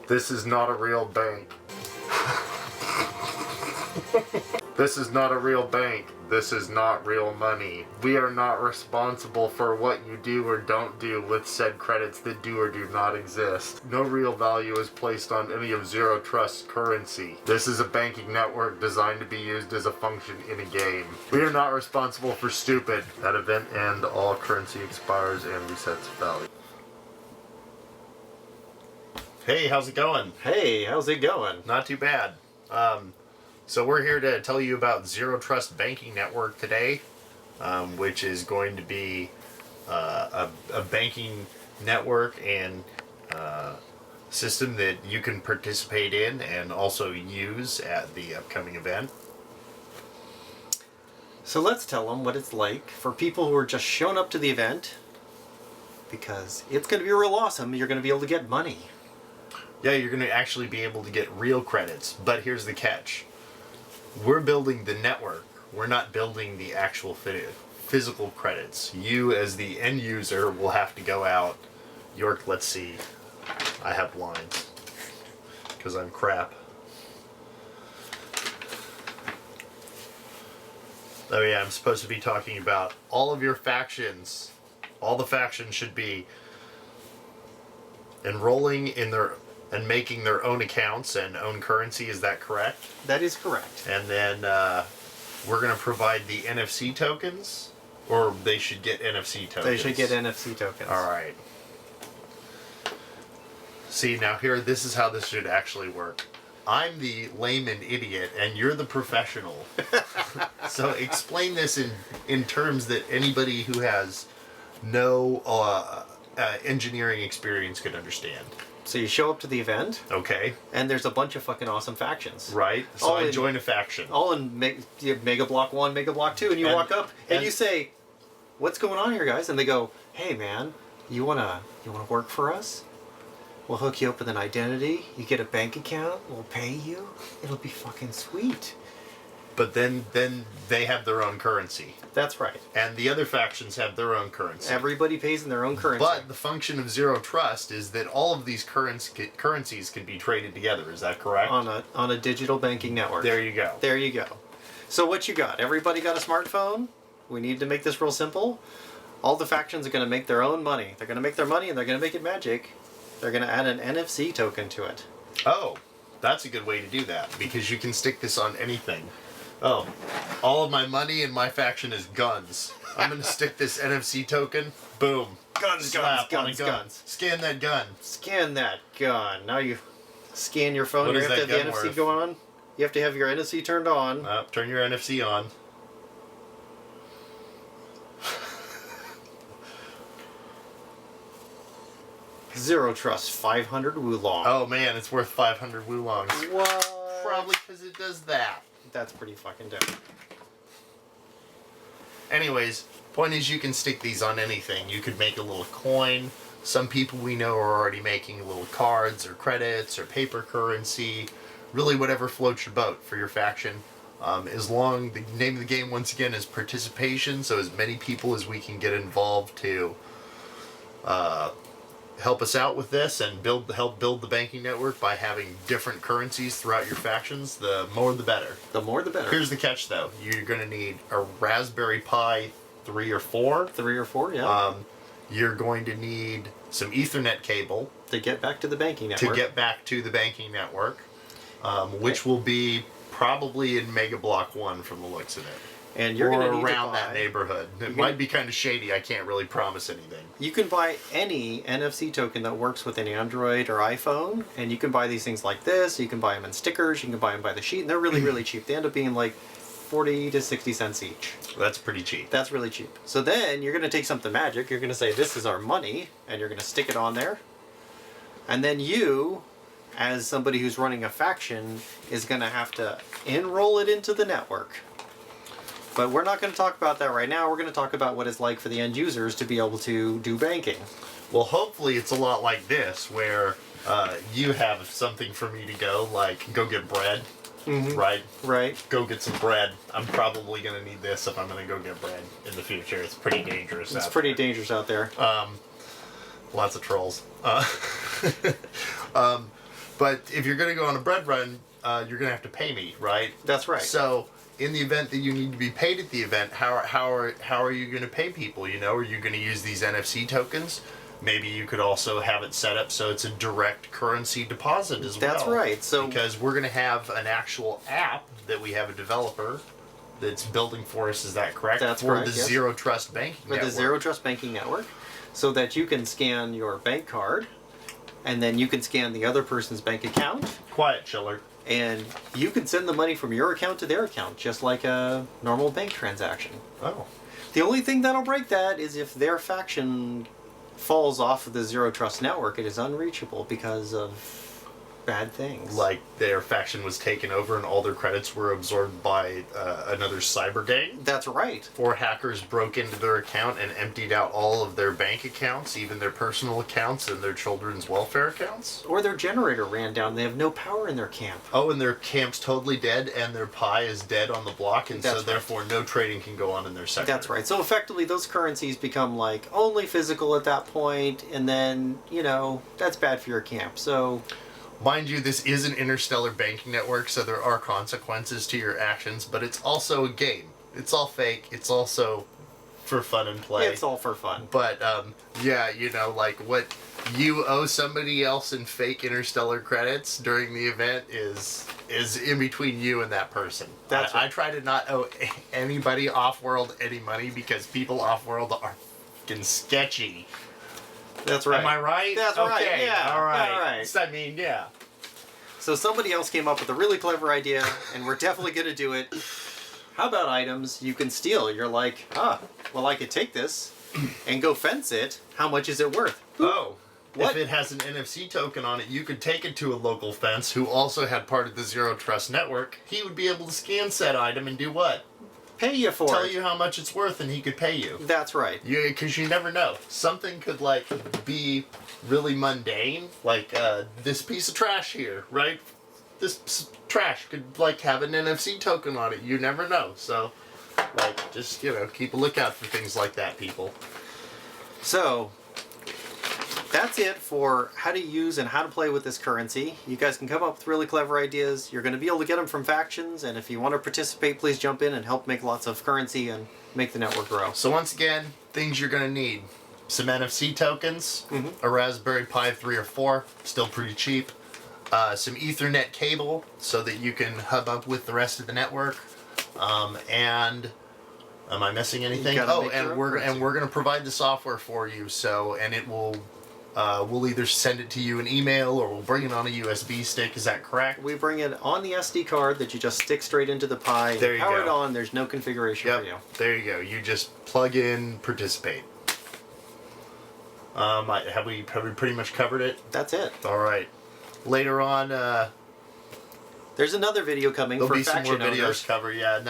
This is not a real bank. This is not a real bank. This is not real money. We are not responsible for what you do or don't do with said credits that do or do not exist. No real value is placed on any of Zero Trust's currency. This is a banking network designed to be used as a function in a game. We are not responsible for stupid. At event end, all currency expires and resets value. Hey, how's it going? Hey, how's it going? Not too bad. So we're here to tell you about Zero Trust Banking Network today, which is going to be a banking network and system that you can participate in and also use at the upcoming event. So let's tell them what it's like for people who are just showing up to the event, because it's going to be real awesome. You're going to be able to get money. Yeah, you're going to actually be able to get real credits, but here's the catch. We're building the network. We're not building the actual physical credits. You, as the end user, will have to go out. York, let's see. I have lines. Because I'm crap. Oh yeah, I'm supposed to be talking about all of your factions. All the factions should be enrolling in their and making their own accounts and own currency. Is that correct? That is correct. And then we're going to provide the NFC tokens, or they should get NFC tokens. They should get NFC tokens. All right. See, now here, this is how this should actually work. I'm the layman idiot, and you're the professional. So explain this in terms that anybody who has no engineering experience could understand. So you show up to the event. Okay. And there's a bunch of fucking awesome factions. Right. So I join a faction. All in Mega Block 1, Mega Block 2, and you walk up and you say, "What's going on here, guys?" And they go, "Hey man, you wanna work for us? We'll hook you up with an identity. You get a bank account. We'll pay you. It'll be fucking sweet." But then they have their own currency. That's right. And the other factions have their own currency. Everybody pays in their own currency. But the function of Zero Trust is that all of these currencies can be traded together. Is that correct? On a digital banking network. There you go. There you go. So what you got? Everybody got a smartphone? We need to make this real simple. All the factions are going to make their own money. They're going to make their money and they're going to make it magic. They're going to add an NFC token to it. Oh, that's a good way to do that, because you can stick this on anything. Oh, all of my money in my faction is guns. I'm going to stick this NFC token. Boom. Guns, Slap guns, on a gun. guns. Scan that gun. Scan that gun. Now you scan your phone. What You is have to that have the gun NFC worth? go on. You have to have your NFC turned on. Turn your NFC on. Zero Trust 500 Wulong. Oh man, it's worth 500 Wulongs. What? Probably because it does that. That's pretty fucking dope. Anyways, point is you can stick these on anything. You could make a little coin. Some people we know are already making little cards or credits or paper currency. Really whatever floats your boat for your faction. As long, the name of the game once again is participation, so as many people as we can get involved to help us out with this and help build the banking network by having different currencies throughout your factions, the more the better. The more the better. Here's the catch though. You're going to need a Raspberry Pi 3 or 4. 3 or 4, yeah. You're going to need some Ethernet cable to get back to the banking network. to get back to the banking network, which will be probably in Mega Block 1 from the looks of it. And you're going to need around to buy, that neighborhood. It might be kind of shady. I can't really promise anything. You can buy any NFC token that works with an Android or iPhone, and you can buy these things like this. You can buy them in stickers. You can buy them by the sheet, and they're really, really cheap. They end up being like 40 to 60 cents each. That's pretty cheap. That's really cheap. So then you're going to take something magic. You're going to say, "This is our money," and you're going to stick it on there. And then you, as somebody who's running a faction, is going to have to enroll it into the network. But we're not going to talk about that right now. We're going to talk about what it's like for the end users to be able to do banking. Well, hopefully it's a lot like this, where you have something for me to go, like go get bread, right? Right. Go get some bread. I'm probably going to need this if I'm going to go get bread in the future. It's pretty dangerous. It's pretty dangerous out there. Lots of trolls. But if you're going to go on a bread run, you're going to have to pay me, right? That's right. So, in the event that you need to be paid at the event, how are you going to pay people? You know, are you going to use these NFC tokens? Maybe you could also have it set up so it's a direct currency deposit as well. That's right. So because we're going to have an actual app that we have a developer that's building for us. Is that correct? That's for correct, the yes. Zero Trust Banking for Network. the Zero Trust Banking Network, so that you can scan your bank card, and then you can scan the other person's bank account, Quiet, Chiller. and you can send the money from your account to their account, just like a normal bank transaction. Oh. The only thing that'll break that is if their faction falls off of the Zero Trust network. It is unreachable because of bad things. Like their faction was taken over and all their credits were absorbed by another cyber gang? That's right. Or hackers broke into their account and emptied out all of their bank accounts, even their personal accounts and their children's welfare accounts? Or their generator ran down. They have no power in their camp. Oh, and their camp's totally dead and their pie is dead on the block, and That's so right. therefore no trading can go on in their sector. That's right. So effectively, those currencies become like only physical at that point, and then, you know, that's bad for your camp. So Mind you, this is an interstellar banking network, so there are consequences to your actions, but it's also a game. It's all fake. It's also for fun and play. it's all for fun. But, yeah, you know, like, what you owe somebody else in fake interstellar credits during the event is in between you and that person. That's right. I try to not owe anybody off-world any money because people off-world are fucking sketchy. That's right. Am I right? That's okay. right, yeah, All right. all right. So, I mean, yeah. So somebody else came up with a really clever idea, and we're definitely going to do it. How about items you can steal? You're like, well, I could take this and go fence it. How much is it worth? Oh. What? If it has an NFC token on it, you could take it to a local fence who also had part of the Zero Trust network. He would be able to scan said item and do what? Pay you for Tell it. you how much it's worth and he could pay you. That's right. Yeah, because you never know. Something could, like, be really mundane. Like, this piece of trash here, right? This trash could, like, have an NFC token on it. You never know. So, like, just, you know, keep a lookout for things like that, people. So that's it for how to use and how to play with this currency. You guys can come up with really clever ideas. You're going to be able to get them from factions, and if you want to participate, please jump in and help make lots of currency and make the network grow. So once again, things you're going to need. Some NFC tokens, a Raspberry Pi 3 or 4, still pretty cheap. Some Ethernet cable so that you can hub up with the rest of the network. And am I missing anything? gotta Oh, make your and own we're currency. going to provide the software for you. So, and it will we'll either send it to you in email or we'll bring it on a USB stick. Is that correct? We bring it on the SD card that you just stick straight into the Pi. There you power go. it on. There's no configuration for you. Yep. There you go. You just plug in, participate. Have we pretty much covered it? That's it. All right. Later on, There's another video coming there'll for be some more faction videos owners. cover. Yeah, and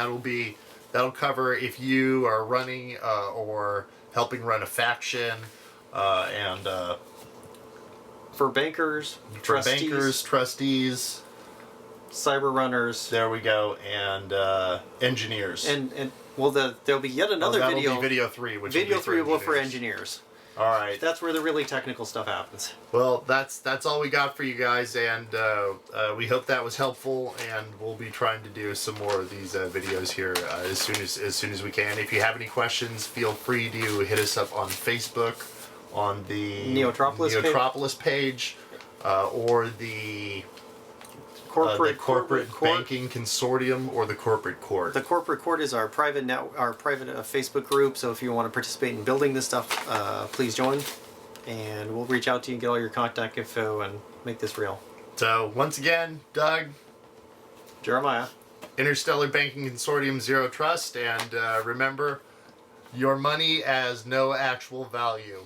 that'll cover if you are running or helping run a faction, and For bankers, for trustees, bankers, trustees. cyber runners, There we go, and engineers. and well, there'll be yet another that'll video. be video 3, which Video will be 3 will be for engineers. engineers. All right. That's where the really technical stuff happens. Well, that's all we got for you guys, and we hope that was helpful. And we'll be trying to do some more of these videos here as soon as we can. If you have any questions, feel free to hit us up on Facebook, on the Neotropolis page, or the Corporate corporate court. banking consortium, or the corporate court. The corporate court is our private Facebook group. So if you want to participate in building this stuff, please join, and we'll reach out to you and get all your contact info and make this real. So once again, Doug, Jeremiah. Interstellar Banking Consortium, Zero Trust, and remember, your money has no actual value.